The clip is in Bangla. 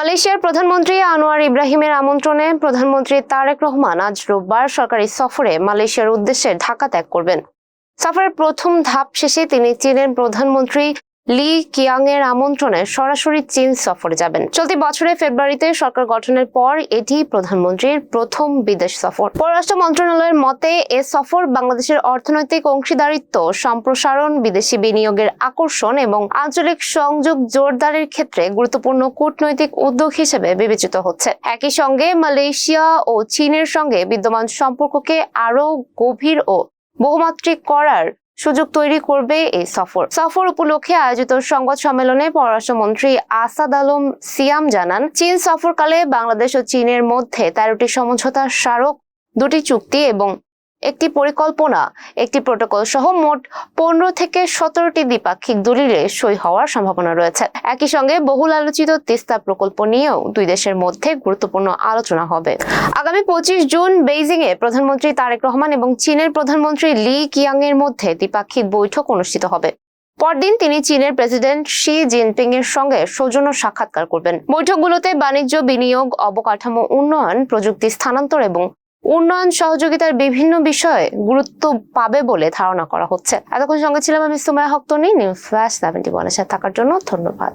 মালয়েশিয়ার প্রধানমন্ত্রী আনোয়ার ইব্রাহিমের আমন্ত্রণে প্রধানমন্ত্রী তারেক রহমান আজ রোববার সরকারি সফরে মালয়েশিয়ার উদ্দেশ্যে ঢাকা ত্যাগ করবেন। সফরের প্রথম ধাপ শেষে তিনি চীনের প্রধানমন্ত্রী লি কিয়াং এর আমন্ত্রণে সরাসরি চীন সফরে যাবেন। চলতি বছরের ফেব্রুয়ারিতে সরকার গঠনের পর এটি প্রধানমন্ত্রীর প্রথম বিদেশ সফর। পররাষ্ট্র মন্ত্রণালয়ের মতে এ সফর বাংলাদেশের অর্থনৈতিক অংশীদারিত্ব সম্প্রসারণ, বিদেশি বিনিয়োগের আকর্ষণ এবং আঞ্চলিক সংযোগ জোরদারের ক্ষেত্রে গুরুত্বপূর্ণ কূটনৈতিক উদ্যোগ হিসেবে বিবেচিত হচ্ছে। একই সঙ্গে মালয়েশিয়া ও চীনের সঙ্গে বিদ্যমান সম্পর্ককে আরও গভীর ও বহুমাত্রিক করার সুযোগ তৈরি করবে এই সফর উপলক্ষে আয়োজিত সংবাদ সম্মেলনে পররাষ্ট্রমন্ত্রী আসাদ আলম সিয়াম জানান, চীন সফরকালে বাংলাদেশ ও চীনের মধ্যে 13টি সমঝোতা স্মারক, 2টি চুক্তি এবং একটি পরিকল্পনা, একটি প্রটোকল সহ মোট 15 থেকে 17টি দ্বিপাক্ষিক দলিলে সই হওয়ার সম্ভাবনা রয়েছে। একই সঙ্গে বহুল আলোচিত তিস্তা প্রকল্প নিয়েও দুই দেশের মধ্যে গুরুত্বপূর্ণ আলোচনা হবে। আগামী 25 জুন বেইজিংয়ে প্রধানমন্ত্রী তারেক রহমান এবং চীনের প্রধানমন্ত্রী লি কিয়াং এর মধ্যে দ্বিপাক্ষিক বৈঠক অনুষ্ঠিত হবে। পরদিন তিনি চীনের প্রেসিডেন্ট শি জিনপিং এর সঙ্গে সৌজন্য সাক্ষাৎকার করবেন। বৈঠকগুলোতে বাণিজ্য, বিনিয়োগ, অবকাঠামো উন্নয়ন, প্রযুক্তি স্থানান্তর এবং উন্নয়ন সহযোগিতার বিভিন্ন বিষয়ে গুরুত্ব পাবে বলে ধারণা করা হচ্ছে। এতক্ষণ সঙ্গে ছিলাম আমি সুমাইয়া হক তনি। নিউজ ফ্ল্যাশ 71 এর সাথে থাকার জন্য ধন্যবাদ।